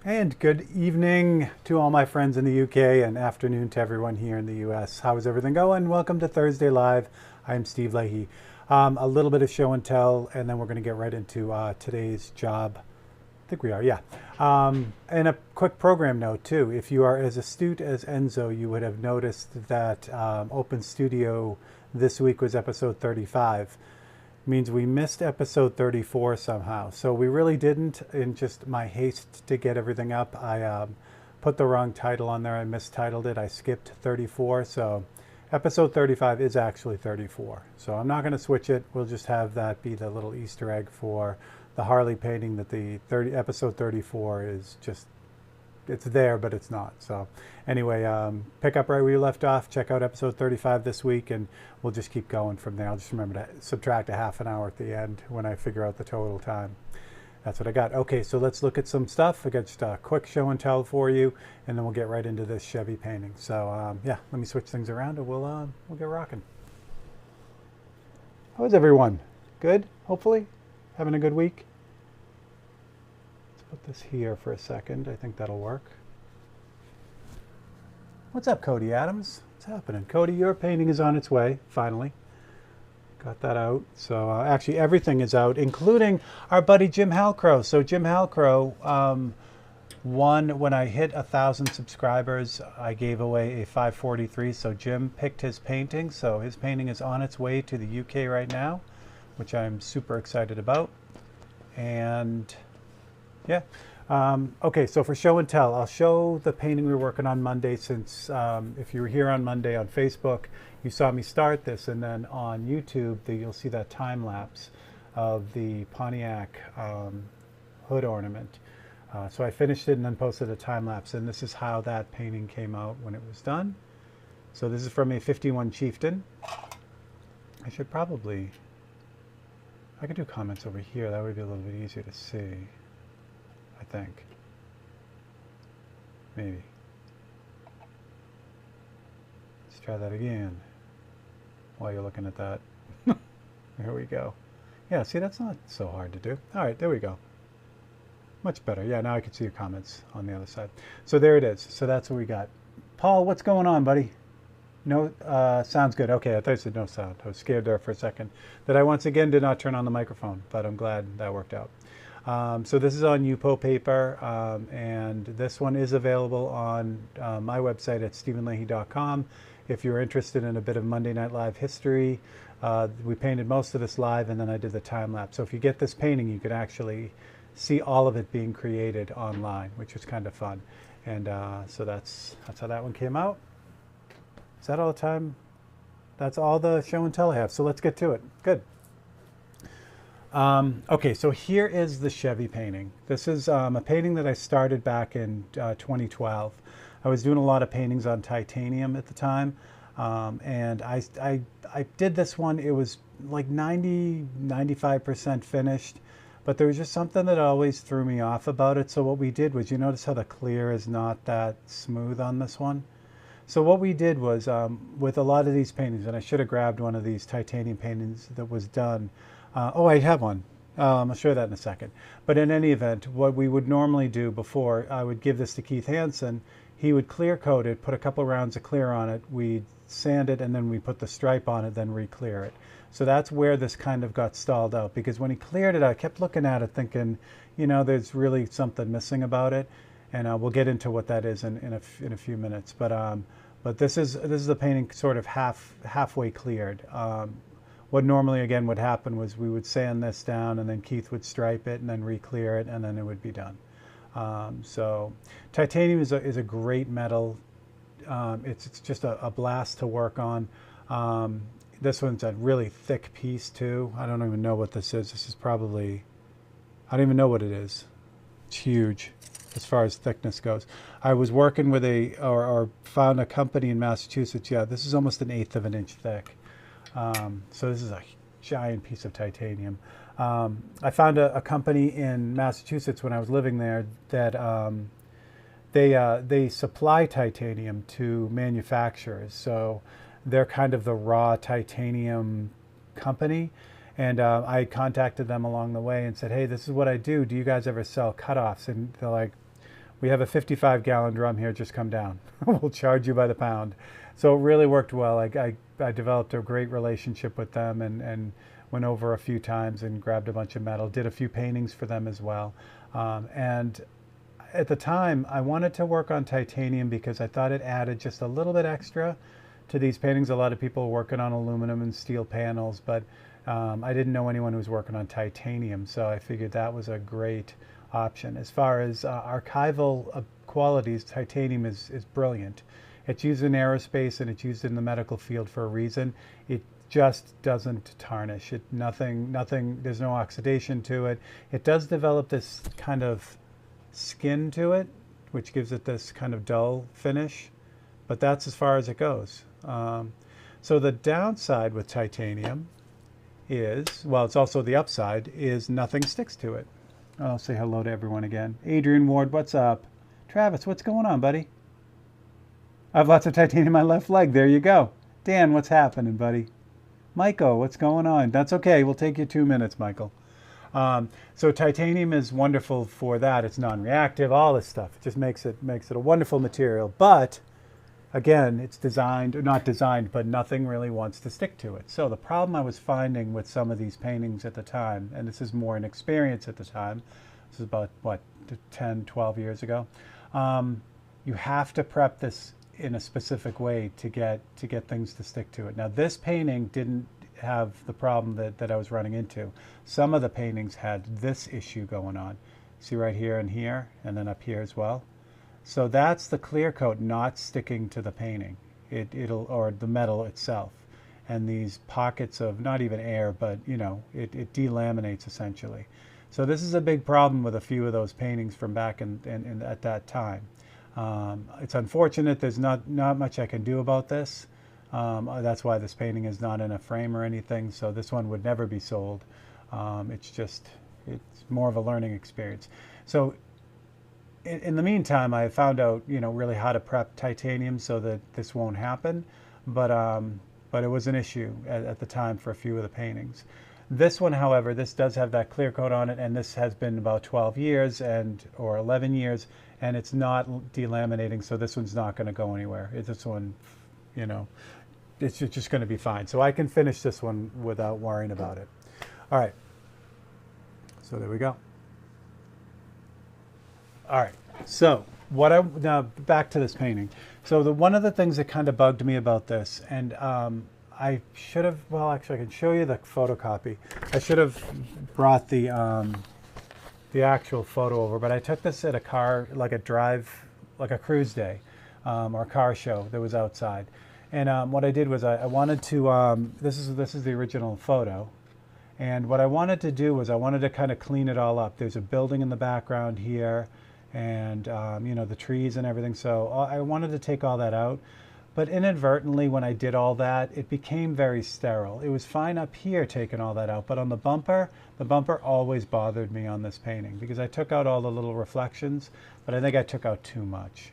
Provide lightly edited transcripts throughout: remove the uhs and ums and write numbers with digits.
And good evening to all my friends in the UK and afternoon to everyone here in the US. How is everything going? Welcome to Thursday Live. I'm Steve Leahy. A little bit of show and tell, and then we're going to get right into today's job. I think we are, yeah. And a quick program note, too. If you are as astute as Enzo, you would have noticed that Open Studio this week was episode 35. Means we missed episode 34 somehow. So we really didn't. In just my haste to get everything up, I put the wrong title on there. I mistitled it. I skipped 34. So episode 35 is actually 34. So I'm not going to switch it. We'll just have that be the little Easter egg for the Harley painting, that the episode 34 is just, it's there, but it's not. So anyway, pick up right where you left off. Check out episode 35 this week, and we'll just keep going from there. I'll just remember to subtract a half an hour at the end when I figure out the total time. That's what I got. Okay, so let's look at some stuff. I got just a quick show and tell for you, and then we'll get right into this Chevy painting. So yeah, let me switch things around, and we'll get rocking. How is everyone? Good, hopefully? Having a good week? Let's put this here for a second. I think that'll work. What's up, Cody Adams? What's happening? Cody, your painting is on its way, finally. Got that out. So actually everything is out, including our buddy Jim Halcrow. So Jim Halcrow won when I hit 1,000 subscribers. I gave away a 543. So Jim picked his painting. So his painting is on its way to the UK right now, which I'm super excited about. And yeah. Okay, so for show and tell, I'll show the painting we were working on Monday, since if you were here on Monday on Facebook, you saw me start this, and then on YouTube, you'll see that time lapse of the Pontiac hood ornament. So I finished it and then posted a time lapse, and this is how that painting came out when it was done. So this is from a 51 Chieftain. I should probably, I could do comments over here. That would be a little bit easier to see. I think. Maybe. Let's try that again while you're looking at that. There we go. Yeah, see, that's not so hard to do. All right, there we go. Much better. Yeah, now I can see your comments on the other side. So there it is. So that's what we got. Paul, what's going on, buddy? No, sounds good. Okay, I thought you said no sound. I was scared there for a second that I once again did not turn on the microphone, but I'm glad that worked out. So this is on Yupo paper, and this one is available on my website at stephenleahy.com. If you're interested in a bit of Monday Night Live history, we painted most of this live, and then I did the time lapse. So if you get this painting, you can actually see all of it being created online, which is kind of fun. And so that's how that one came out. Is that all the time? That's all the show and tell I have. So let's get to it. Good. Okay, so here is the Chevy painting. This is a painting that I started back in 2012. I was doing a lot of paintings on titanium at the time, and I did this one. It was like 95% finished, but there was just something that always threw me off about it. So what we did was, you notice how the clear is not that smooth on this one? So what we did was, with a lot of these paintings, and I should have grabbed one of these titanium paintings that was done. Oh, I have one. I'll show you that in a second. But in any event, what we would normally do before, I would give this to Keith Hansen. He would clear coat it, put a couple rounds of clear on it, we'd sand it, and then we put the stripe on it, then re-clear it. So that's where this kind of got stalled out, because when he cleared it, I kept looking at it thinking, you know, there's really something missing about it. And we'll get into what that is in a few minutes. But this is the painting sort of halfway cleared. What normally again would happen was we would sand this down, and then Keith would stripe it and then re-clear it, and then it would be done. So titanium is a great metal. It's just a blast to work on. This one's a really thick piece too. I don't even know what this is. This is probably, I don't even know what it is. It's huge as far as thickness goes. I was working with or found a company in Massachusetts. Yeah, this is almost 1/8 of an inch thick. So this is a giant piece of titanium. I found a company in Massachusetts when I was living there that they supply titanium to manufacturers. So they're kind of the raw titanium company. And I contacted them along the way and said, hey, this is what I do. Do you guys ever sell cutoffs? And they're like, we have a 55-gallon drum here, just come down. We'll charge you by the pound. So it really worked well. I developed a great relationship with them and went over a few times and grabbed a bunch of metal, did a few paintings for them as well. And at the time, I wanted to work on titanium because I thought it added just a little bit extra to these paintings. A lot of people are working on aluminum and steel panels, but I didn't know anyone who was working on titanium, so I figured that was a great option. As far as archival qualities, titanium is brilliant. It's used in aerospace and it's used in the medical field for a reason. It just doesn't tarnish. Nothing. There's no oxidation to it. It does develop this kind of skin to it, which gives it this kind of dull finish, but that's as far as it goes. So the downside with titanium is, well, it's also the upside, is nothing sticks to it. I'll say hello to everyone again. Adrian Ward, what's up? Travis, what's going on, buddy? I have lots of titanium in my left leg. There you go. Dan, what's happening, buddy? Michael, what's going on? That's okay. We'll take you 2 minutes, Michael. So titanium is wonderful for that. It's non-reactive, all this stuff. It just makes it a wonderful material. But again, it's designed, not designed, but nothing really wants to stick to it. So the problem I was finding with some of these paintings at the time, and this is more an experience at the time, this is about, what, 10, 12 years ago, you have to prep this in a specific way to get things to stick to it. Now, this painting didn't have the problem that I was running into. Some of the paintings had this issue going on. See right here and here, and then up here as well. So that's the clear coat not sticking to the painting, or the metal itself. And these pockets of not even air, but you know, it delaminates essentially. So this is a big problem with a few of those paintings from back at that time. It's unfortunate. There's not much I can do about this. That's why this painting is not in a frame or anything. So this one would never be sold. It's more of a learning experience. So in the meantime, I found out, you know, really how to prep titanium so that this won't happen. But it was an issue at the time for a few of the paintings. This one, however, this does have that clear coat on it, and this has been about 12 years or 11 years, and it's not delaminating, so this one's not going to go anywhere. This one, you know, it's just going to be fine. So I can finish this one without worrying about it. All right. So there we go. All right. So now back to this painting. So one of the things that kind of bugged me about this, and I should have, well, actually I can show you the photocopy. I should have brought the actual photo over, but I took this at a cruise day, or car show that was outside. And what I did was I wanted to, this is the original photo. And what I wanted to do was I wanted to kind of clean it all up. There's a building in the background here, and you know, the trees and everything. So I wanted to take all that out. But inadvertently, when I did all that, it became very sterile. It was fine up here taking all that out, but on the bumper always bothered me on this painting because I took out all the little reflections, but I think I took out too much.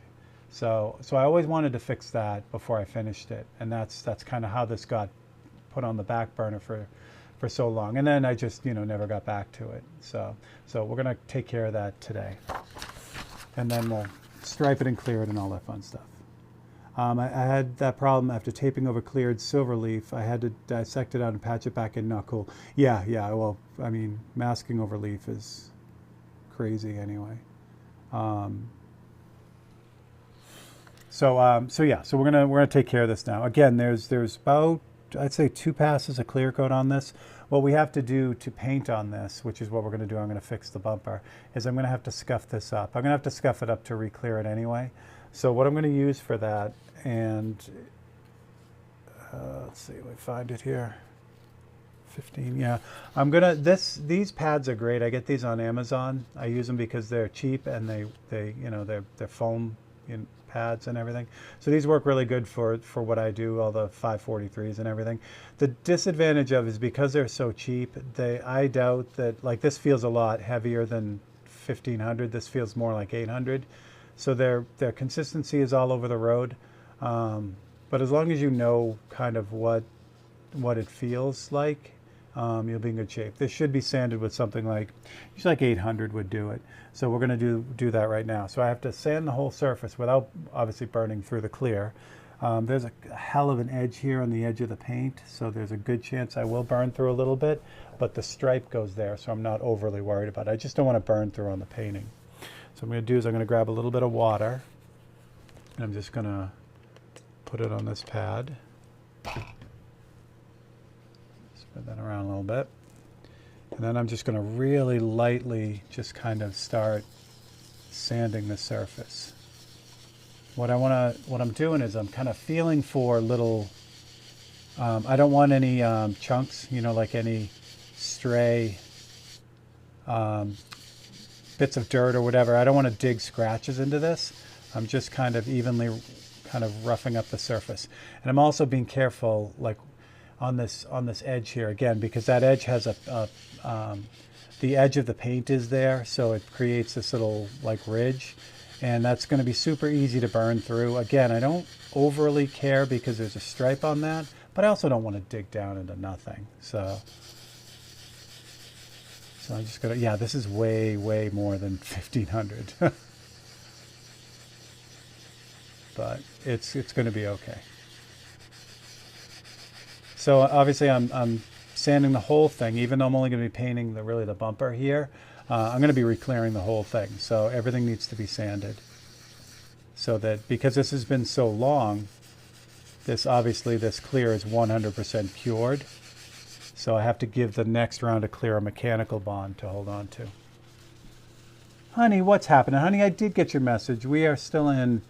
So I always wanted to fix that before I finished it, and that's kind of how this got put on the back burner for so long. And then I just, you know, never got back to it. So we're gonna take care of that today, and then we'll stripe it and clear it and all that fun stuff. I had that problem after taping over cleared silver leaf. I had to dissect it out and patch it back in. Not cool. Yeah. Well, I mean, masking over leaf is crazy anyway. So we're gonna take care of this now. Again, there's about, I'd say, 2 passes of clear coat on this. What we have to do to paint on this, which is what we're going to do, I'm going to fix the bumper, is I'm going to have to scuff this up. I'm going to have to scuff it up to re-clear it anyway. So what I'm going to use for that, and let's see if I find it here. 15, yeah. I'm gonna, these pads are great. I get these on Amazon. I use them because they're cheap and they you know, they're foam pads and everything. So these work really good for what I do, all the 543s and everything. The disadvantage of is because they're so cheap, I doubt that, like, this feels a lot heavier than 1500. This feels more like 800. So their consistency is all over the road. But as long as you know kind of what it feels like, you'll be in good shape. This should be sanded with something like, usually like 800 would do it. So we're going to do that right now. So I have to sand the whole surface without obviously burning through the clear. There's a hell of an edge here on the edge of the paint, so there's a good chance I will burn through a little bit, but the stripe goes there, so I'm not overly worried about it. I just don't want to burn through on the painting. So what I'm going to do is I'm going to grab a little bit of water, and I'm just going to put it on this pad. Spread that around a little bit. And then I'm just going to really lightly just kind of start sanding the surface. What I'm doing is I'm kind of feeling for little, I don't want any chunks, you know, like any stray bits of dirt or whatever. I don't want to dig scratches into this. I'm just kind of evenly kind of roughing up the surface. And I'm also being careful, like on this edge here again, because that edge has the edge of the paint is there, so it creates this little like ridge, and that's going to be super easy to burn through. Again, I don't overly care because there's a stripe on that, but I also don't want to dig down into nothing. So I'm just gonna, yeah, this is way more than 1500. But it's going to be okay. So obviously I'm sanding the whole thing, even though I'm only going to be painting the bumper here. I'm going to be re-clearing the whole thing, so everything needs to be sanded. So that, because this has been so long, this clear is 100% cured. So I have to give the next round of clear a mechanical bond to hold on to. Honey, what's happening? Honey, I did get your message. We are still in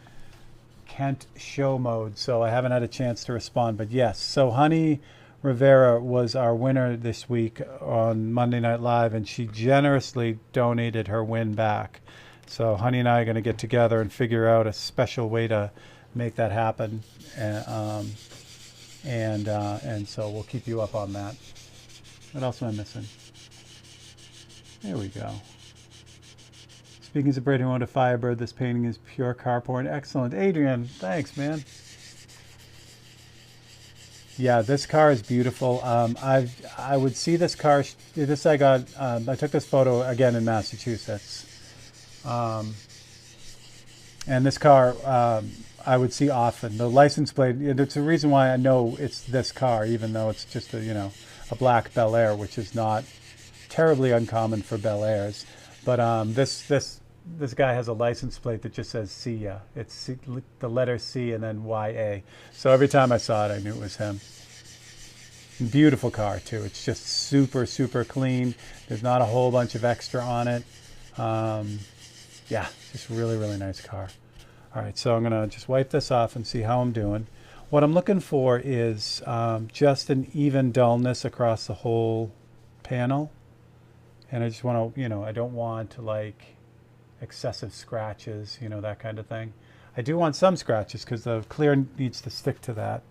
Kent show mode, so I haven't had a chance to respond, but yes. So Honey Rivera was our winner this week on Monday Night Live, and she generously donated her win back. So Honey and I are going to get together and figure out a special way to make that happen, and so we'll keep you up on that. What else am I missing? There we go. Speaking as a Brady owned a Firebird, this painting is pure car porn. Excellent. Adrian, thanks, man. Yeah, this car is beautiful. I would see this car, I took this photo again in Massachusetts. And this car, I would see often. The license plate, it's the reason why I know it's this car, even though it's just a black Bel Air, which is not terribly uncommon for Bel Airs. But this guy has a license plate that just says "Sia." It's the letter C and then YA. So every time I saw it, I knew it was him. Beautiful car too. It's just super clean. There's not a whole bunch of extra on it. Yeah, just really nice car. All right, so I'm gonna just wipe this off and see how I'm doing. What I'm looking for is just an even dullness across the whole panel. And I just want to, I don't want like excessive scratches, that kind of thing. I do want some scratches because the clear needs to stick to that.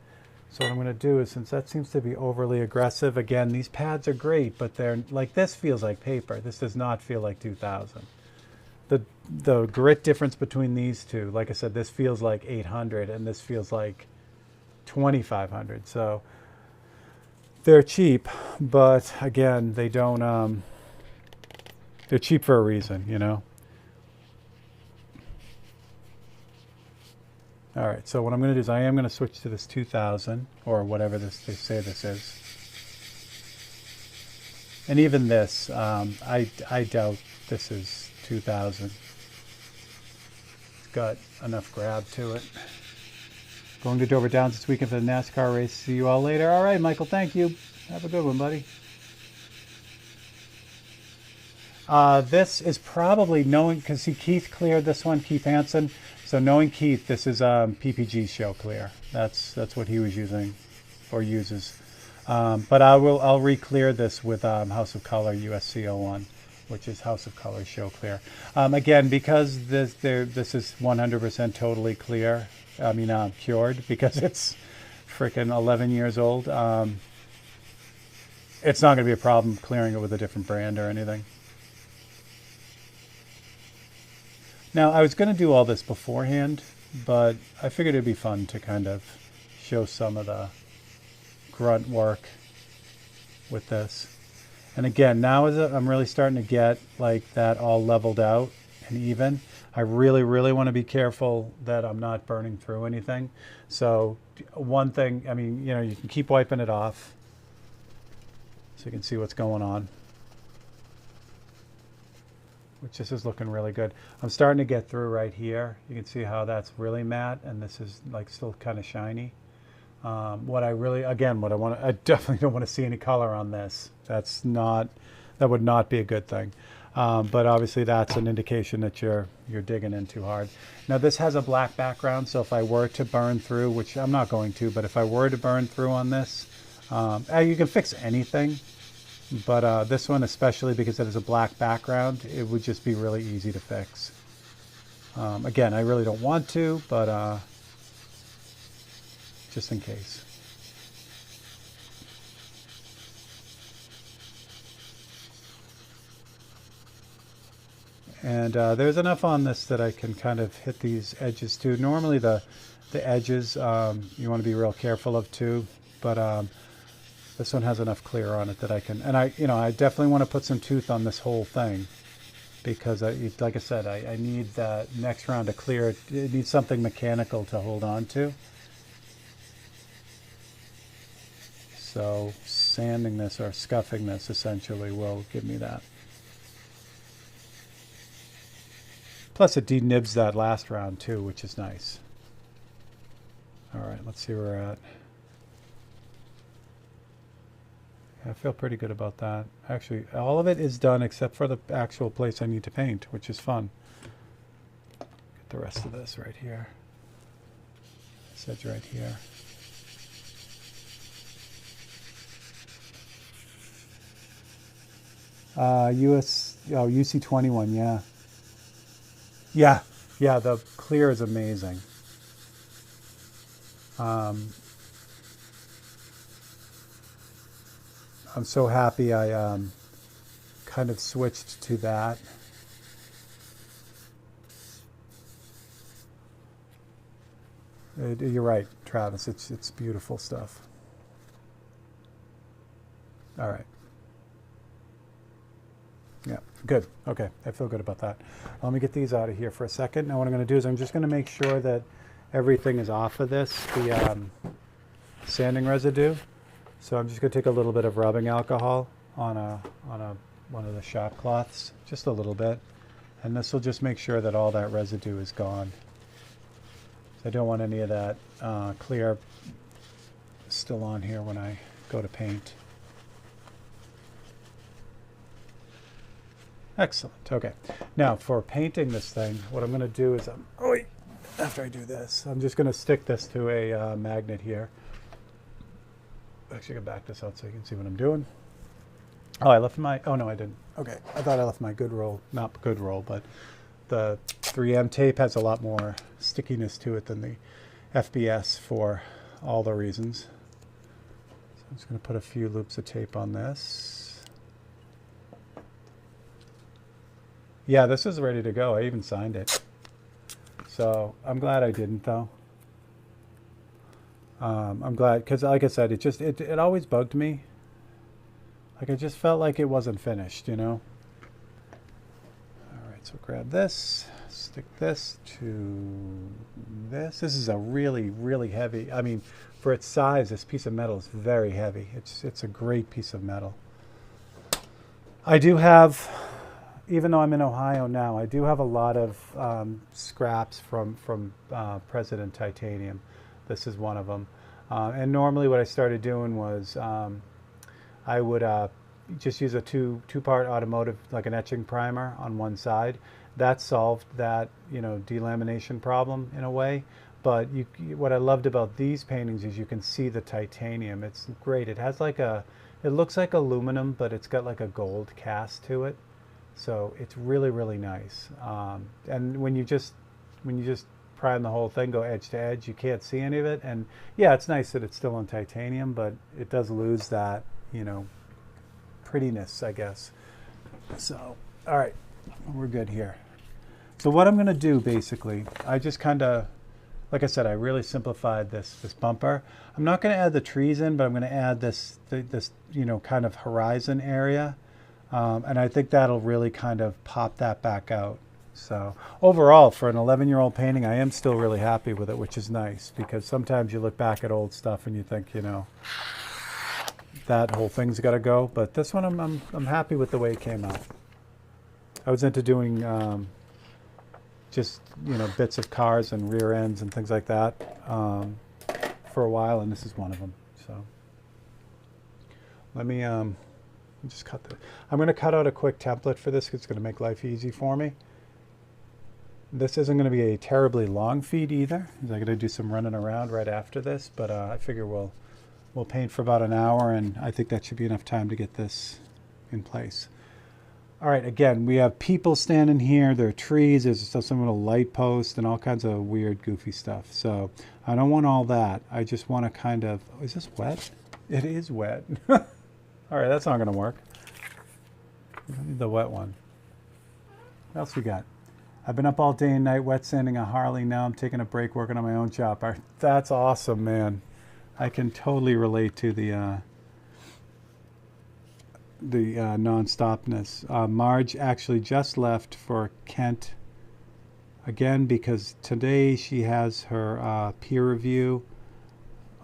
So what I'm going to do is, since that seems to be overly aggressive, again, these pads are great, but they're like, this feels like paper. This does not feel like 2000. The grit difference between these two, like I said, this feels like 800 and this feels like 2500. So they're cheap, but again, they don't, they're cheap for a reason, All right, so what I'm going to do is I am going to switch to this 2000 or whatever they say this is. And even this, I doubt this is 2000. It's got enough grab to it. Going to Dover Downs this weekend for the NASCAR race. See you all later. All right, Michael, thank you. Have a good one, buddy. This is probably because Keith cleared this one, Keith Hansen. So knowing Keith, this is PPG show clear. That's what he was using or uses. But I'll re-clear this with House of Color USC01, which is House of Color show clear. Again, because this is 100% totally clear. I mean cured, because it's freaking 11 years old. It's not going to be a problem clearing it with a different brand or anything. Now, I was going to do all this beforehand, but I figured it'd be fun to kind of show some of the grunt work with this. And again, now as I'm really starting to get like that all leveled out and even, I really, really want to be careful that I'm not burning through anything. So one thing, I mean, you know, you can keep wiping it off so you can see what's going on, which this is looking really good. I'm starting to get through right here. You can see how that's really matte and this is like still kind of shiny. What I really, again, what I want to, I definitely don't want to see any color on this. That's not, that would not be a good thing. But obviously that's an indication that you're digging in too hard. Now this has a black background, so if I were to burn through, which I'm not going to, but if I were to burn through on this, you can fix anything, but this one especially because it has a black background, it would just be really easy to fix. Again, I really don't want to, but just in case. And there's enough on this that I can kind of hit these edges too. Normally the edges you want to be real careful of too, but this one has enough clear on it that I can, and I definitely want to put some tooth on this whole thing because like I said, I need that next round to clear. It needs something mechanical to hold on to. So sanding this or scuffing this essentially will give me that. Plus it denibs that last round too, which is nice. All right, let's see where we're at. Yeah, I feel pretty good about that. Actually, all of it is done except for the actual place I need to paint, which is fun. Get the rest of this right here. This edge right here. UC21, yeah. Yeah, the clear is amazing. I'm so happy I kind of switched to that. You're right, Travis, it's beautiful stuff. All right. Yeah, good. Okay, I feel good about that. Let me get these out of here for a second. Now what I'm going to do is I'm just going to make sure that everything is off of this, the sanding residue. So I'm just going to take a little bit of rubbing alcohol on one of the shop cloths, just a little bit, and this will just make sure that all that residue is gone. So I don't want any of that clear still on here when I go to paint. Excellent. Okay. Now for painting this thing, what I'm going to do is, after I do this, I'm just going to stick this to a magnet here. Actually, I can back this out so you can see what I'm doing. Oh, I left my, oh no, I didn't. Okay. I thought I left my good roll, not good roll, but the 3M tape has a lot more stickiness to it than the FBS for all the reasons. So I'm just going to put a few loops of tape on this. Yeah, this is ready to go. I even signed it. So I'm glad I didn't though. I'm glad because like I said, it always bugged me. Like I just felt like it wasn't finished, you know? All right, so grab this, stick this to this. This is a really, really heavy, I mean, for its size, this piece of metal is very heavy. It's a great piece of metal. I do have, even though I'm in Ohio now, I do have a lot of scraps from President Titanium. This is one of them. And normally what I started doing was I would just use a two-part automotive, like an etching primer on one side. That solved that, delamination problem in a way. But what I loved about these paintings is you can see the titanium. It's great. It has like it looks like aluminum, but it's got like a gold cast to it. So it's really, really nice. And when you just prime the whole thing, go edge to edge, you can't see any of it. And yeah, it's nice that it's still on titanium, but it does lose that, prettiness, I guess. So, all right, we're good here. So what I'm going to do, basically, I just kind of like I said, I really simplified this bumper. I'm not going to add the trees in, but I'm going to add this you know, kind of horizon area. And I think that'll really kind of pop that back out. So overall, for an 11-year-old painting, I am still really happy with it, which is nice, because sometimes you look back at old stuff and you think, you know, that whole thing's got to go. But this one, I'm happy with the way it came out. I was into doing just, you know, bits of cars and rear ends and things like that for a while, and this is one of them. So let me just cut the. I'm going to cut out a quick template for this, 'cause it's going to make life easy for me. This isn't going to be a terribly long feed either. I'm going to do some running around right after this, but I figure we'll paint for about an hour, and I think that should be enough time to get this in place. All right, again, we have people standing here. There are trees. There's still some little light posts and all kinds of weird, goofy stuff. So I don't want all that. I just want to kind of, oh, is this wet? It is wet. All right, that's not going to work. I need the wet one. What else we got? I've been up all day and night wet sanding a Harley. Now I'm taking a break working on my own shop. That's awesome, man. I can totally relate to the non-stopness. Marge actually just left for Kent again, because today she has her peer review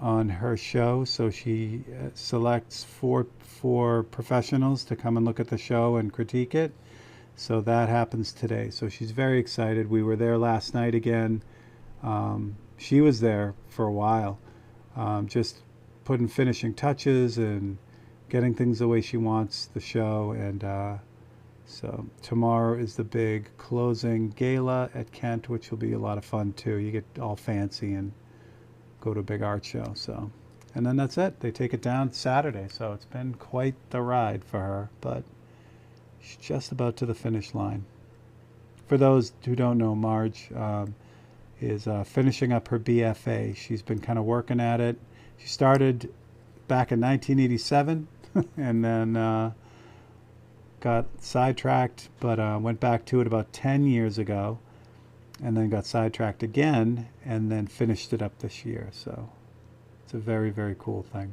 on her show. So she selects four professionals to come and look at the show and critique it. So that happens today. So she's very excited. We were there last night again. She was there for a while, just putting finishing touches and getting things the way she wants the show. And so tomorrow is the big closing gala at Kent, which will be a lot of fun too. You get all fancy and go to a big art show. So, and then that's it. They take it down Saturday. So it's been quite the ride for her, but she's just about to the finish line. For those who don't know, Marge is finishing up her BFA. She's been kind of working at it. She started back in 1987 and then got sidetracked, but went back to it about 10 years ago, and then got sidetracked again, and then finished it up this year. So it's a very, very cool thing.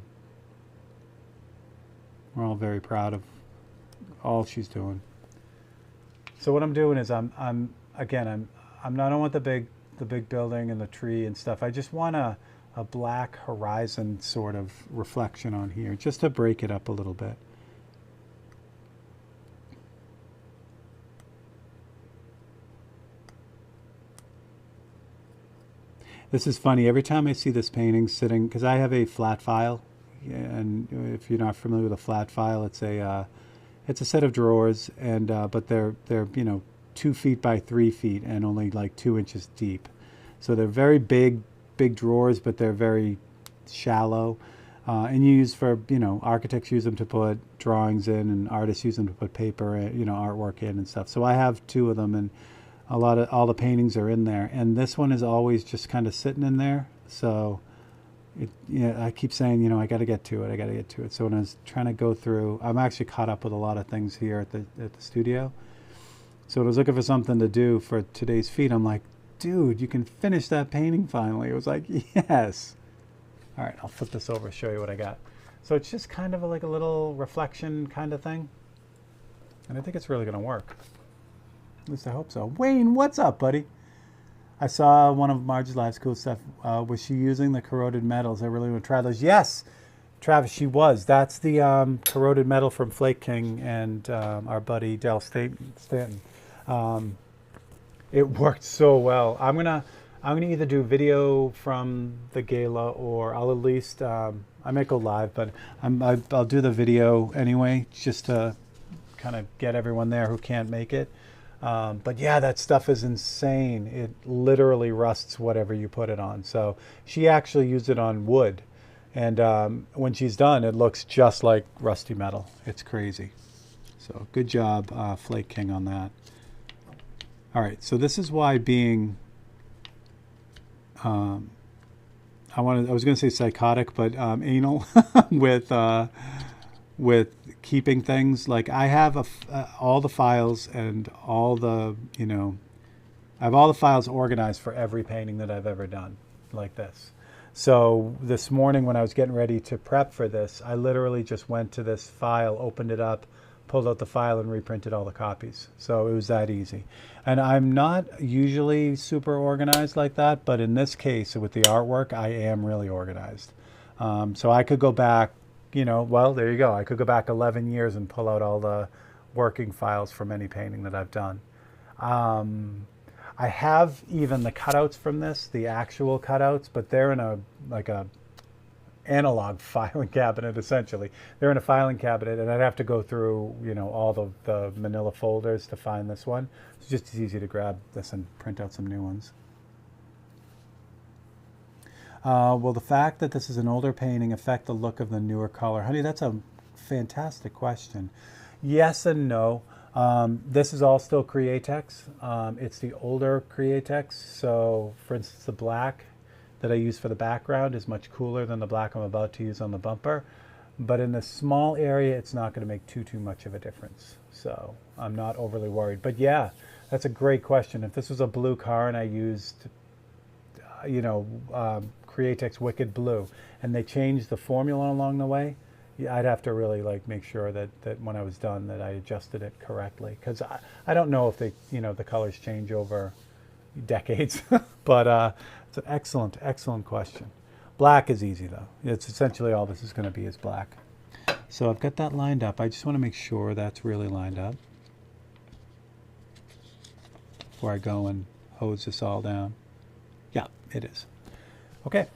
We're all very proud of all she's doing. So what I'm doing is I don't want the big building and the tree and stuff. I just want a black horizon sort of reflection on here, just to break it up a little bit. This is funny. Every time I see this painting sitting, because I have a flat file, and if you're not familiar with a flat file, it's a set of drawers, and but they're 2 feet by 3 feet and only like 2 inches deep. So they're very big drawers, but they're very shallow. And you use for, architects use them to put drawings in, and artists use them to put paper, artwork in and stuff. So I have 2 of them, and all the paintings are in there. And this one is always just kind of sitting in there. So I keep saying, I got to get to it. So when I was trying to go through, I'm actually caught up with a lot of things here at the studio. So when I was looking for something to do for today's feed, I'm like, dude, you can finish that painting finally. It was like, yes. All right, I'll flip this over, show you what I got. So it's just kind of like a little reflection kind of thing. And I think it's really going to work. At least I hope so. Wayne, what's up, buddy? I saw one of Marge's Live's cool stuff. Was she using the corroded metals? I really want to try those. Yes, Travis, she was. That's the corroded metal from Flake King and our buddy Dell Stanton. It worked so well. I'm gonna either do video from the gala, or I'll at least I might go live, but I'll do the video anyway, just to kind of get everyone there who can't make it. But yeah, that stuff is insane. It literally rusts whatever you put it on. So she actually used it on wood, and when she's done, it looks just like rusty metal. It's crazy. So good job, Flake King, on that. All right, so this is why being, I was going to say psychotic, but anal with keeping things. Like I have all the files and all the I have all the files organized for every painting that I've ever done, like this. So this morning when I was getting ready to prep for this, I literally just went to this file, opened it up, pulled out the file and reprinted all the copies. So it was that easy. And I'm not usually super organized like that, but in this case with the artwork, I am really organized. So I could go back, you know, well, there you go. I could go back 11 years and pull out all the working files from any painting that I've done. I have even the cutouts from this, the actual cutouts, but they're in a analog filing cabinet, essentially. They're in a filing cabinet, and I'd have to go through, you know, all the manila folders to find this one. It's just as easy to grab this and print out some new ones. Will the fact that this is an older painting affect the look of the newer color? Honey, that's a fantastic question. Yes and no. This is all still Createx. It's the older Createx. So, for instance, the black that I use for the background is much cooler than the black I'm about to use on the bumper. But in this small area, it's not going to make too much of a difference. So I'm not overly worried. But yeah, that's a great question. If this was a blue car and I used, you know, Createx Wicked Blue, and they changed the formula along the way, yeah, I'd have to really like make sure that when I was done that I adjusted it correctly, because I don't know if they, you know, the colors change over decades. But it's an excellent question. Black is easy though. It's essentially all this is going to be is black. So I've got that lined up. I just want to make sure that's really lined up before I go and hose this all down. Yeah, it is. Okay.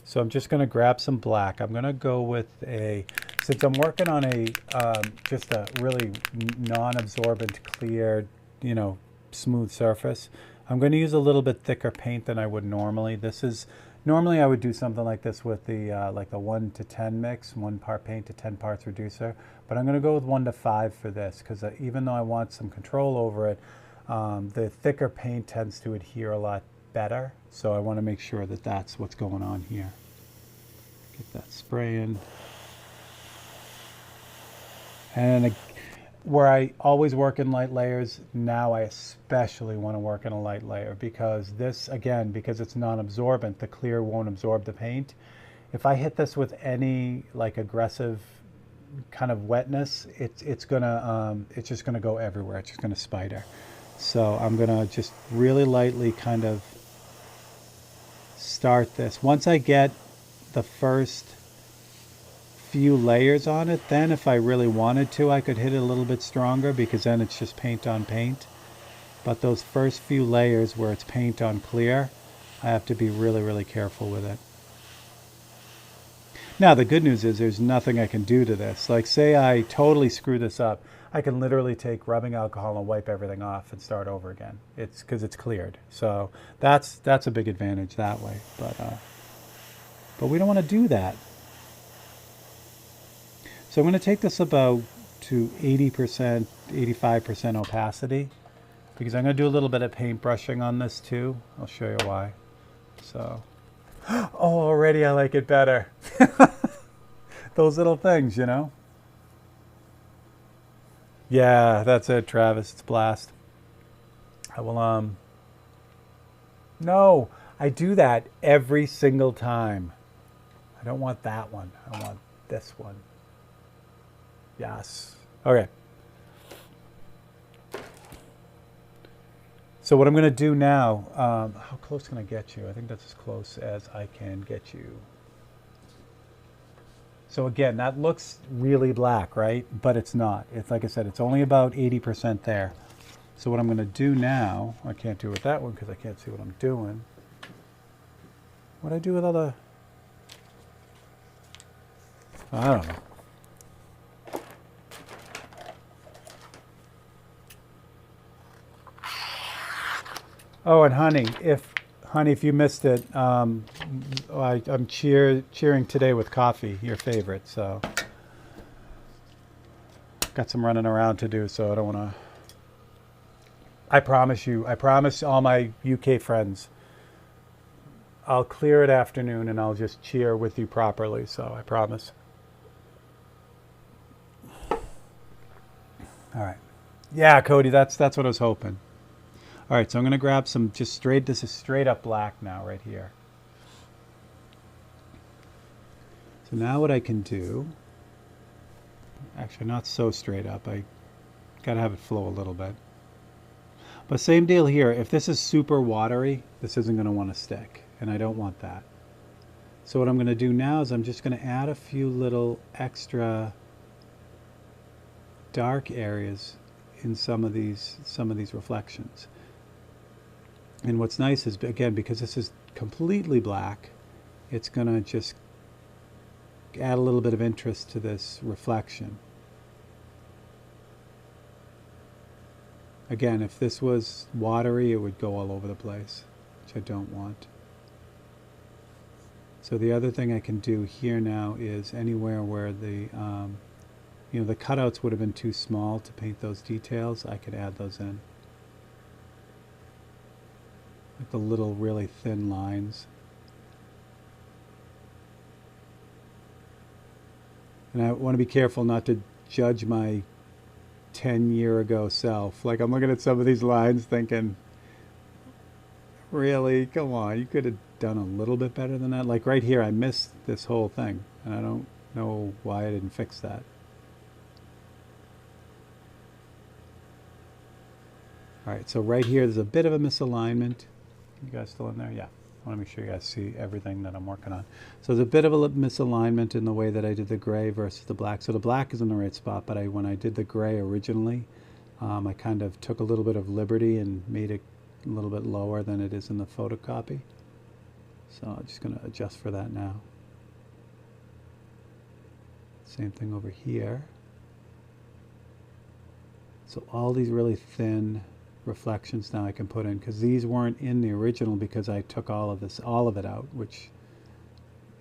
So I'm just going to grab some black. I'm going to go with since I'm working on just a really non-absorbent, clear, you know, smooth surface, I'm going to use a little bit thicker paint than I would normally. Normally I would do something like this with the like the 1 to 10 mix, 1 part paint to 10 parts reducer, but I'm going to go with 1 to 5 for this, because even though I want some control over it, the thicker paint tends to adhere a lot better. So I want to make sure that that's what's going on here. Get that spray in. And where I always work in light layers, now I especially want to work in a light layer, because this, again, because it's non-absorbent, the clear won't absorb the paint. If I hit this with any like aggressive kind of wetness, it's just gonna go everywhere. It's just gonna spider. So I'm gonna just really lightly kind of start this. Once I get the first few layers on it, then if I really wanted to, I could hit it a little bit stronger, because then it's just paint on paint. But those first few layers where it's paint on clear, I have to be really careful with it. Now the good news is there's nothing I can do to this. Like, say I totally screw this up, I can literally take rubbing alcohol and wipe everything off and start over again. It's because it's cleared. So that's a big advantage that way. But we don't want to do that. So I'm going to take this about to 80%, 85% opacity, because I'm going to do a little bit of paint brushing on this too. I'll show you why. So, oh, already I like it better. Those little things, you know? Yeah, that's it, Travis. It's blast. I will, no, I do that every single time. I don't want that one. I want this one. Yes. Okay. So what I'm going to do now, how close can I get you? I think that's as close as I can get you. So again, that looks really black, right? But it's not. It's like I said, it's only about 80% there. So what I'm going to do now, I can't do it with that one because I can't see what I'm doing. What do I do with other? I don't know. Oh, and honey, if you missed it, I'm cheering today with coffee, your favorite. So got some running around to do, so I don't want to. I promise all my UK friends, I'll clear it afternoon and I'll just cheer with you properly. So I promise. All right. Yeah, Cody, that's what I was hoping. All right, so I'm going to grab some just straight, this is straight up black now right here. So now what I can do, actually not so straight up, I got to have it flow a little bit. But same deal here, if this is super watery, this isn't going to want to stick, and I don't want that. So what I'm going to do now is I'm just going to add a few little extra dark areas in some of these reflections. And what's nice is, again, because this is completely black, it's going to just add a little bit of interest to this reflection. Again, if this was watery, it would go all over the place, which I don't want. So the other thing I can do here now is anywhere where the the cutouts would have been too small to paint those details, I could add those in. Like the little really thin lines. And I want to be careful not to judge my 10-year ago self. Like I'm looking at some of these lines thinking, really? Come on, you could have done a little bit better than that. Like right here, I missed this whole thing. And I don't know why I didn't fix that. All right, so right here, there's a bit of a misalignment. You guys still in there? Yeah. I want to make sure you guys see everything that I'm working on. So there's a bit of a misalignment in the way that I did the gray versus the black. So the black is in the right spot, but when I did the gray originally, I kind of took a little bit of liberty and made it a little bit lower than it is in the photocopy. So I'm just going to adjust for that now. Same thing over here. So all these really thin reflections now I can put in, because these weren't in the original because I took all of it out, which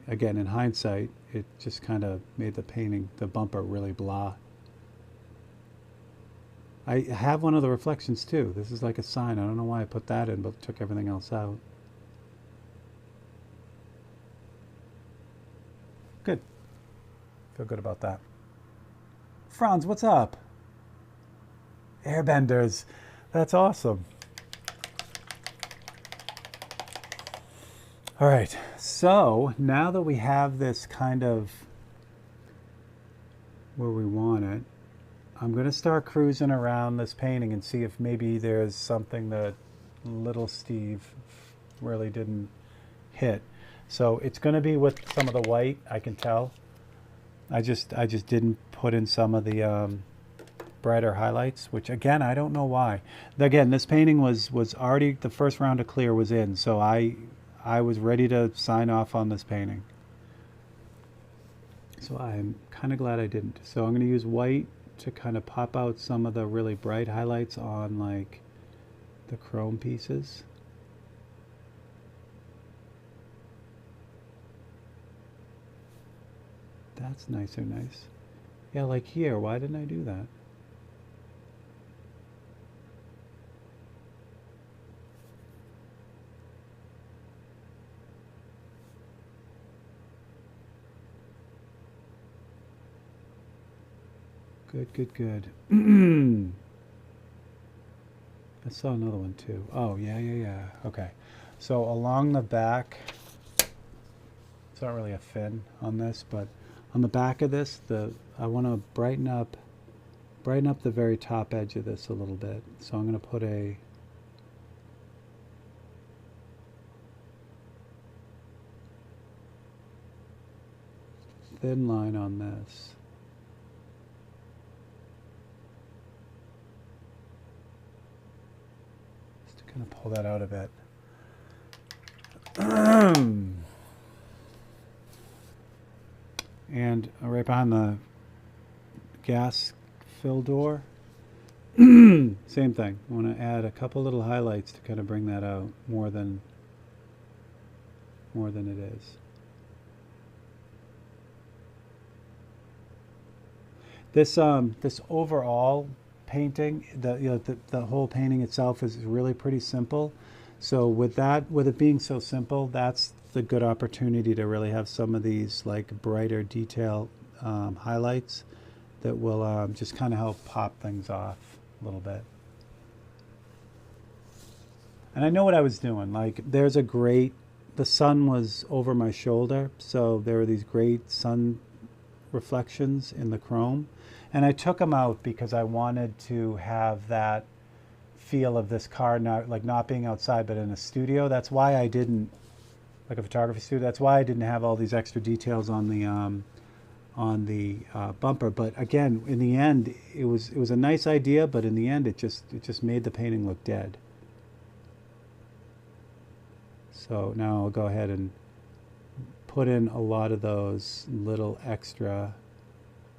again in hindsight it just kind of made the painting, the bumper, really blah. I have one of the reflections too. This is like a sign. I don't know why I put that in but took everything else out. Good. Feel good about that. Franz, what's up? Airbenders. That's awesome. All right, so now that we have this kind of where we want it, I'm going to start cruising around this painting and see if maybe there's something that little Steve really didn't hit. So it's going to be with some of the white, I can tell. I just didn't put in some of the brighter highlights, which again, I don't know why. Again, this painting was already, the first round of clear was in, so I was ready to sign off on this painting. So I'm kind of glad I didn't. So I'm going to use white to kind of pop out some of the really bright highlights on like the chrome pieces. That's nicer, nice. Yeah, like here, why didn't I do that? Good, good, good. I saw another one too. Oh, yeah. Okay. So along the back, it's not really a fin on this, but on the back of this, I want to brighten up the very top edge of this a little bit. So I'm going to put a thin line on this. Kind of pull that out a bit. And right behind the gas fill door, same thing. I want to add a couple little highlights to kind of bring that out more than it is. This overall painting, the whole painting itself is really pretty simple. So with it being so simple, that's the good opportunity to really have some of these like brighter detail highlights that will just kind of help pop things off a little bit. And I know what I was doing. Like, there's a great, the sun was over my shoulder, so there were these great sun reflections in the chrome. And I took them out because I wanted to have that feel of this car, not being outside, but in a studio. That's why I didn't, like a photography studio, that's why I didn't have all these extra details on the bumper. But again, in the end, it was a nice idea, but in the end, it just made the painting look dead. So now I'll go ahead and put in a lot of those little extra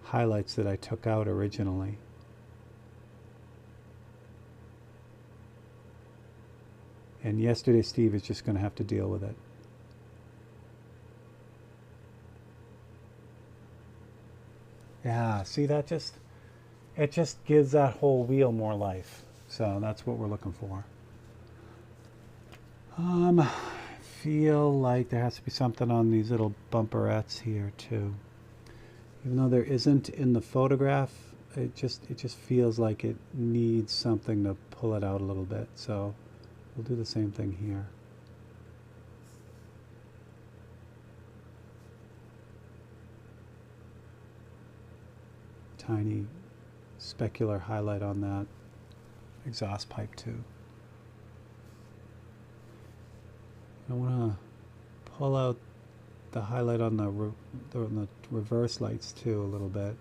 highlights that I took out originally. And Yesterday Steve is just going to have to deal with it. Yeah, see, that it just gives that whole wheel more life. So that's what we're looking for. Feel like there has to be something on these little bumperettes here too. Even though there isn't in the photograph, it just feels like it needs something to pull it out a little bit. So we'll do the same thing here. Tiny specular highlight on that exhaust pipe too. I want to pull out the highlight on the reverse lights too a little bit.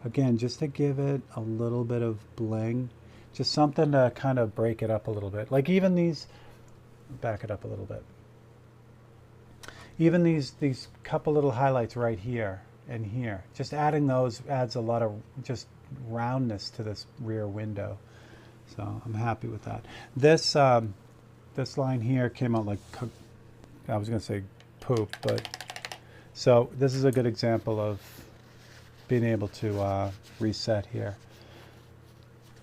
Again, just to give it a little bit of bling, just something to kind of break it up a little bit. Like even these, back it up a little bit. Even these couple little highlights right here and here, just adding those adds a lot of just roundness to this rear window. So I'm happy with that. This line here came out like, I was going to say poop, but so this is a good example of being able to reset here.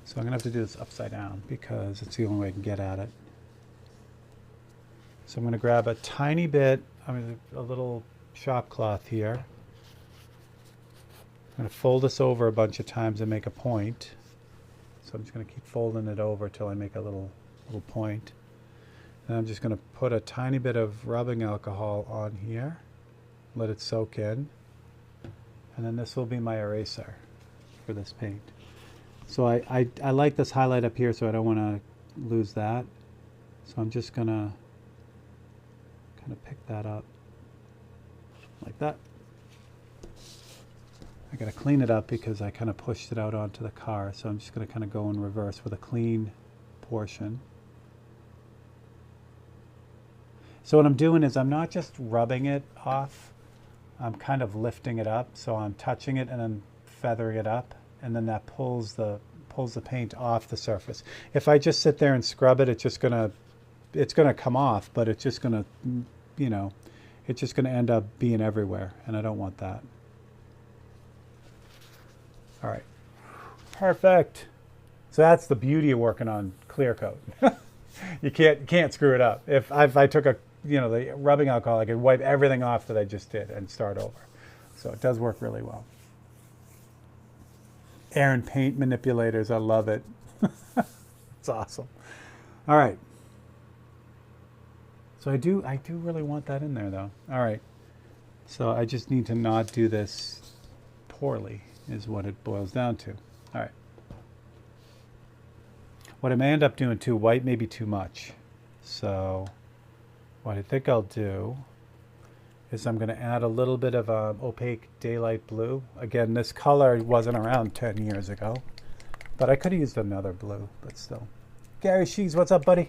So I'm going to have to do this upside down because it's the only way I can get at it. So I'm going to grab a tiny bit, a little shop cloth here. I'm going to fold this over a bunch of times and make a point. So I'm just going to keep folding it over till I make a little point. And I'm just going to put a tiny bit of rubbing alcohol on here, let it soak in, and then this will be my eraser for this paint. So I like this highlight up here, so I don't want to lose that. So I'm just going to kind of pick that up like that. I got to clean it up because I kind of pushed it out onto the car, so I'm just going to kind of go in reverse with a clean portion. So what I'm doing is I'm not just rubbing it off, I'm kind of lifting it up. So I'm touching it and then feathering it up, and then that pulls the paint off the surface. If I just sit there and scrub it, it's gonna come off, but it's just gonna, it's just gonna end up being everywhere, and I don't want that. All right, perfect. So that's the beauty of working on clear coat. You can't screw it up. If I took the rubbing alcohol, I could wipe everything off that I just did and start over. So it does work really well. Aaron paint manipulators, I love it. It's awesome. All right. So I do really want that in there though. All right. So I just need to not do this poorly is what it boils down to. All right. What I may end up doing too, white may be too much. So what I think I'll do is I'm going to add a little bit of opaque daylight blue. Again, this color wasn't around 10 years ago, but I could have used another blue, but still. Gary Shees, what's up, buddy?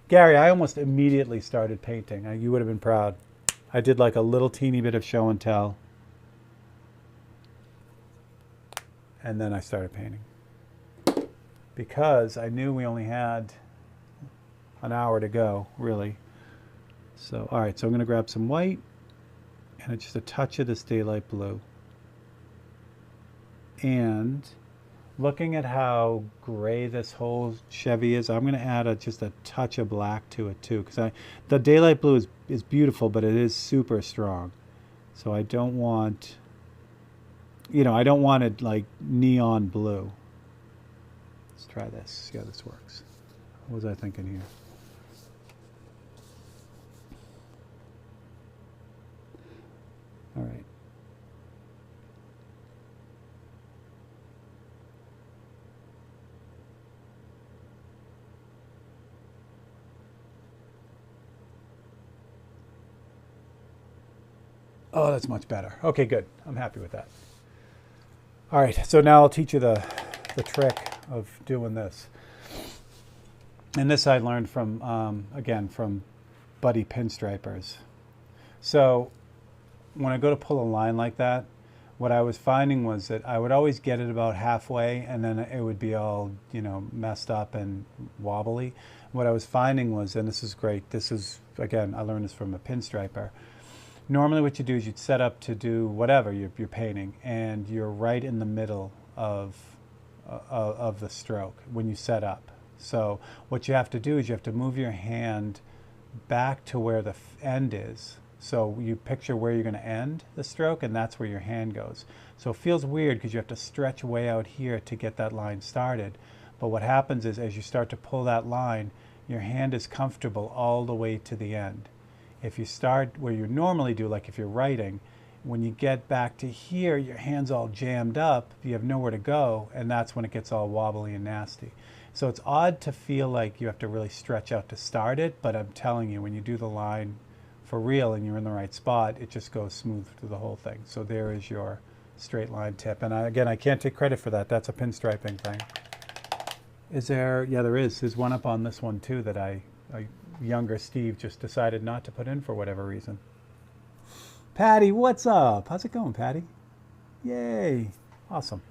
Gary, I almost immediately started painting. You would have been proud. I did like a little teeny bit of show and tell, and then I started painting. Because I knew we only had an hour to go, really. So, all right, so I'm going to grab some white and just a touch of this daylight blue. And looking at how gray this whole Chevy is, I'm going to add just a touch of black to it too, because the daylight blue is beautiful, but it is super strong. So I don't want you know, I don't want it like neon blue. Let's try this, see how this works. What was I thinking here? All right. Oh, that's much better. Okay, good. I'm happy with that. All right, so now I'll teach you the trick of doing this. And this I learned from, again, from Buddy Pinstripers. So when I go to pull a line like that, what I was finding was that I would always get it about halfway and then it would be all, you know, messed up and wobbly. What I was finding was, and this is great, this is, again, I learned this from a pinstriper. Normally what you do is you'd set up to do whatever you're painting and you're right in the middle of the stroke when you set up. So what you have to do is you have to move your hand back to where the end is. So you picture where you're going to end the stroke and that's where your hand goes. So it feels weird because you have to stretch way out here to get that line started. But what happens is as you start to pull that line, your hand is comfortable all the way to the end. If you start where you normally do, like if you're writing, when you get back to here, your hand's all jammed up, you have nowhere to go, and that's when it gets all wobbly and nasty. So it's odd to feel like you have to really stretch out to start it, but I'm telling you, when you do the line for real and you're in the right spot, it just goes smooth through the whole thing. So there is your straight line tip. And again, I can't take credit for that. That's a pinstriping thing. Is there? Yeah, there is. There's one up on this one too that a younger Steve just decided not to put in for whatever reason. Patty, what's up? How's it going, Patty? Yay. Awesome.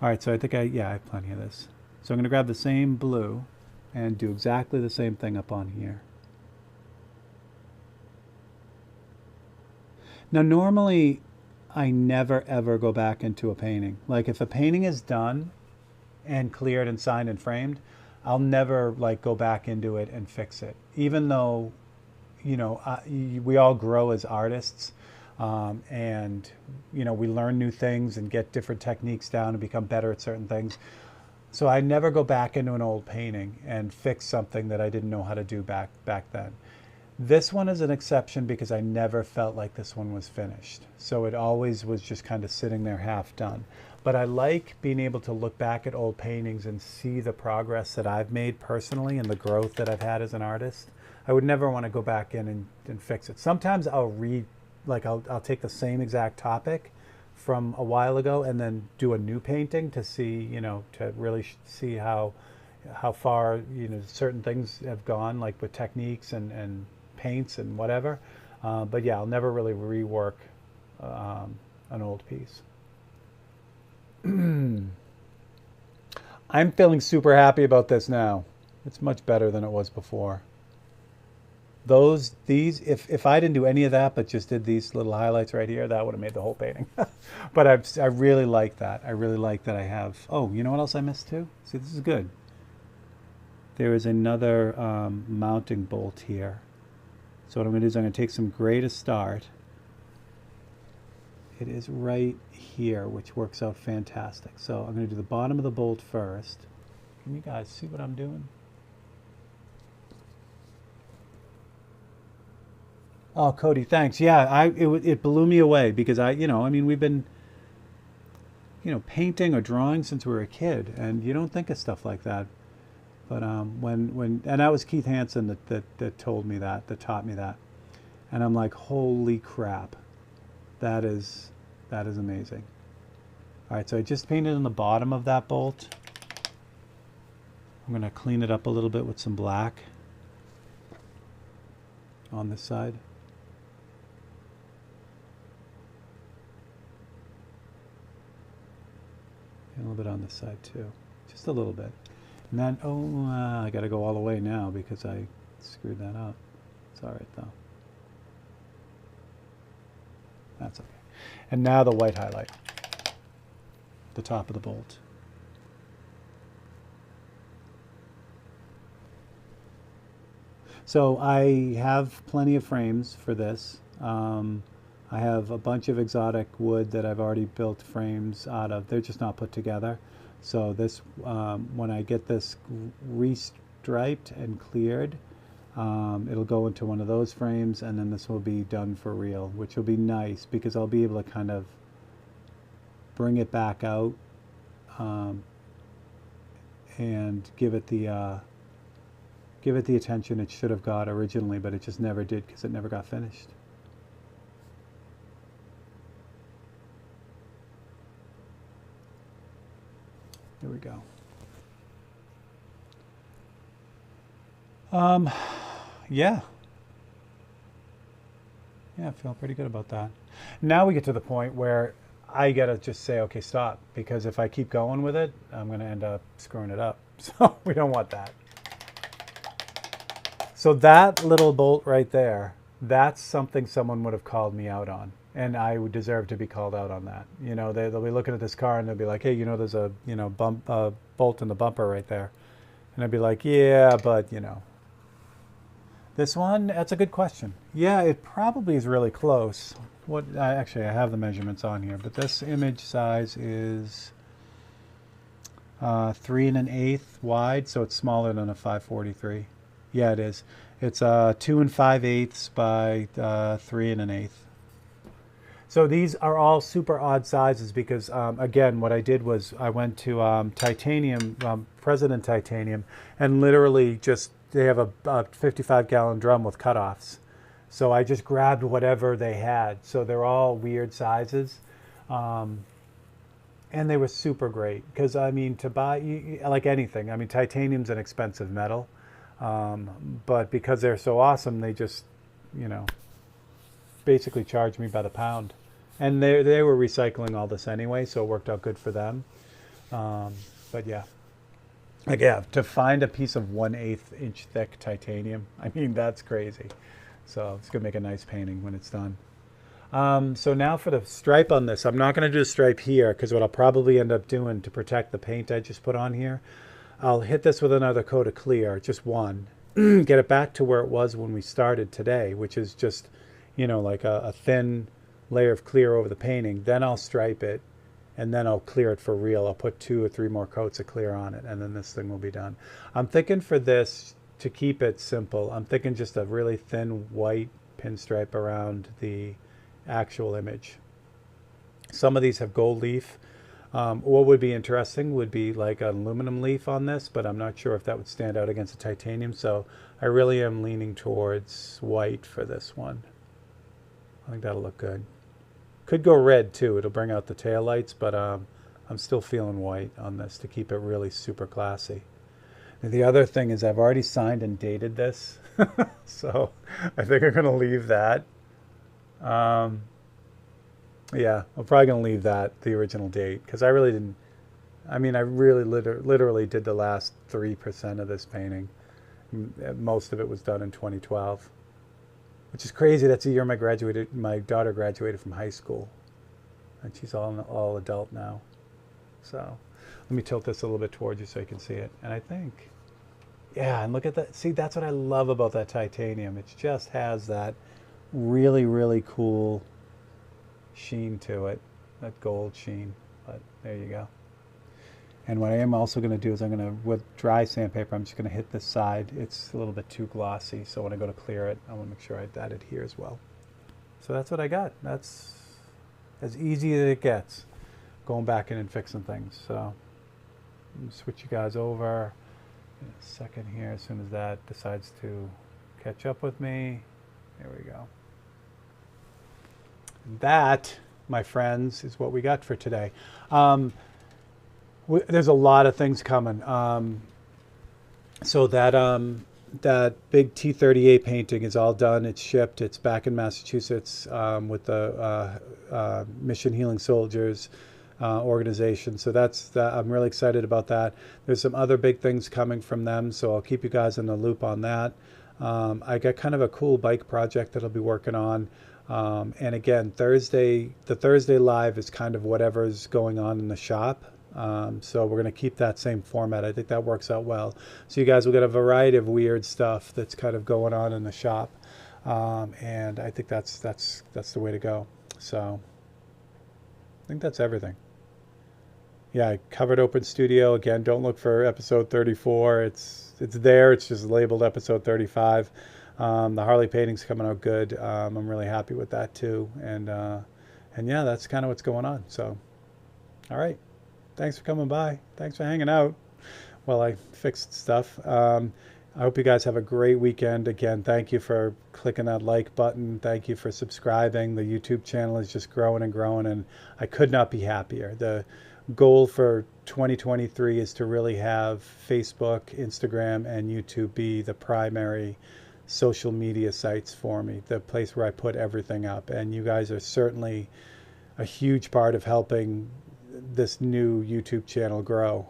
All right, so I think I have plenty of this. So I'm going to grab the same blue and do exactly the same thing up on here. Now, normally, I never, ever go back into a painting. Like, if a painting is done and cleared and signed and framed, I'll never, like, go back into it and fix it. Even though, you know, we all grow as artists, and, you know, we learn new things and get different techniques down and become better at certain things. So I never go back into an old painting and fix something that I didn't know how to do back then. This one is an exception because I never felt like this one was finished. So it always was just kind of sitting there half done. But I like being able to look back at old paintings and see the progress that I've made personally and the growth that I've had as an artist. I would never want to go back in and fix it. Sometimes I'll I'll take the same exact topic from a while ago and then do a new painting to see, you know, to really see how far, you know, certain things have gone, like with techniques and paints and whatever. But yeah, I'll never really rework an old piece. I'm feeling super happy about this now. It's much better than it was before. If I didn't do any of that, but just did these little highlights right here, that would have made the whole painting. But I really like that. I really like that I have, oh, you know what else I missed too? See, this is good. There is another mounting bolt here. So what I'm going to do is I'm going to take some gray to start. It is right here, which works out fantastic. So I'm going to do the bottom of the bolt first. Can you guys see what I'm doing? Oh, Cody, thanks. Yeah, it blew me away because we've been, painting or drawing since we were a kid, and you don't think of stuff like that. But and that was Keith Hansen that told me that taught me that, and I'm like, holy crap, that is amazing. All right, so I just painted on the bottom of that bolt. I'm gonna clean it up a little bit with some black on this side. And a little bit on this side too, just a little bit. And then, I got to go all the way now because I screwed that up. It's all right though. That's okay. And now the white highlight, the top of the bolt. So I have plenty of frames for this. I have a bunch of exotic wood that I've already built frames out of. They're just not put together. So this, when I get this restriped and cleared, it'll go into one of those frames, and then this will be done for real, which will be nice because I'll be able to kind of bring it back out and give it the attention it should have got originally, but it just never did because it never got finished. There we go. Yeah. Yeah, I feel pretty good about that. Now we get to the point where I gotta just say, okay, stop, because if I keep going with it, I'm gonna end up screwing it up. So we don't want that. So that little bolt right there, that's something someone would have called me out on. And I would deserve to be called out on that. You know, they'll be looking at this car and they'll be like, hey, you know, there's a, you know, bolt in the bumper right there. And I'd be like, yeah, but, you know. This one, that's a good question. Yeah, it probably is really close. Actually, I have the measurements on here, but this image size is 3 1/8 wide, so it's smaller than a 543. Yeah, it is. It's 2 5/8 by 3 1/8. So these are all super odd sizes because, again, what I did was I went to Titanium, President Titanium, and literally just, they have a 55-gallon drum with cutoffs. So I just grabbed whatever they had. So they're all weird sizes. And they were super great because, I mean, to buy, like anything, I mean, titanium's an expensive metal. But because they're so awesome, they just, you know, basically charged me by the pound. And they were recycling all this anyway, so it worked out good for them. But yeah. Like, yeah, to find a piece of 1/8 inch thick titanium, I mean, that's crazy. So it's going to make a nice painting when it's done. So now for the stripe on this, I'm not going to do a stripe here because what I'll probably end up doing to protect the paint I just put on here, I'll hit this with another coat of clear, just one, get it back to where it was when we started today, which is just, you know, like a thin layer of clear over the painting. Then I'll stripe it, and then I'll clear it for real. I'll put 2 or 3 more coats of clear on it, and then this thing will be done. I'm thinking for this, to keep it simple, I'm thinking just a really thin white pinstripe around the actual image. Some of these have gold leaf. What would be interesting would be like an aluminum leaf on this, but I'm not sure if that would stand out against the titanium, so I really am leaning towards white for this one. I think that'll look good. Could go red too, it'll bring out the taillights, but I'm still feeling white on this to keep it really super classy. And the other thing is I've already signed and dated this, so I think I'm going to leave that. Yeah, I'm probably going to leave that, the original date, because I really didn't, I mean, I really literally did the last 3% of this painting. Most of it was done in 2012. Which is crazy. That's the year my daughter graduated from high school. And she's all adult now. So let me tilt this a little bit towards you so you can see it. And I think, yeah, and look at that. See, that's what I love about that titanium. It just has that really, really cool sheen to it. That gold sheen. But there you go. And what I am also going to do is I'm going to, with dry sandpaper, I'm just going to hit this side. It's a little bit too glossy, so when I go to clear it, I want to make sure that it here as well. So that's what I got. That's as easy as it gets, going back in and fixing things. So I'm going to switch you guys over in a second here as soon as that decides to catch up with me. There we go. And that, my friends, is what we got for today. There's a lot of things coming. So that big T-38 painting is all done. It's shipped. It's back in Massachusetts with the Mission Healing Soldiers organization. So I'm really excited about that. There's some other big things coming from them, so I'll keep you guys in the loop on that. I got kind of a cool bike project that I'll be working on. And again, the Thursday live is kind of whatever's going on in the shop. So we're going to keep that same format. I think that works out well. So you guys will get a variety of weird stuff that's kind of going on in the shop. And I think that's the way to go. So I think that's everything. Yeah, I covered Open Studio. Again, don't look for episode 34. It's there. It's just labeled episode 35. The Harley painting's coming out good. I'm really happy with that too. And yeah, that's kind of what's going on. So, all right. Thanks for coming by. Thanks for hanging out while I fixed stuff. I hope you guys have a great weekend. Again, thank you for clicking that like button. Thank you for subscribing. The YouTube channel is just growing and growing, and I could not be happier. The goal for 2023 is to really have Facebook, Instagram, and YouTube be the primary social media sites for me, the place where I put everything up. And you guys are certainly a huge part of helping this new YouTube channel grow.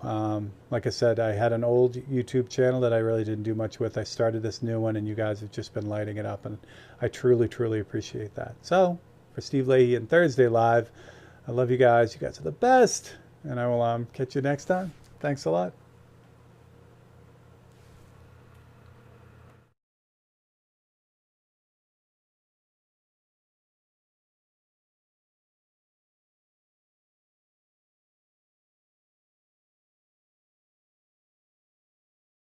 Like I said, I had an old YouTube channel that I really didn't do much with. I started this new one, and you guys have just been lighting it up, and I truly, truly appreciate that. So, for Steve Leahy and Thursday Live, I love you guys. You guys are the best, and I will catch you next time. Thanks a lot.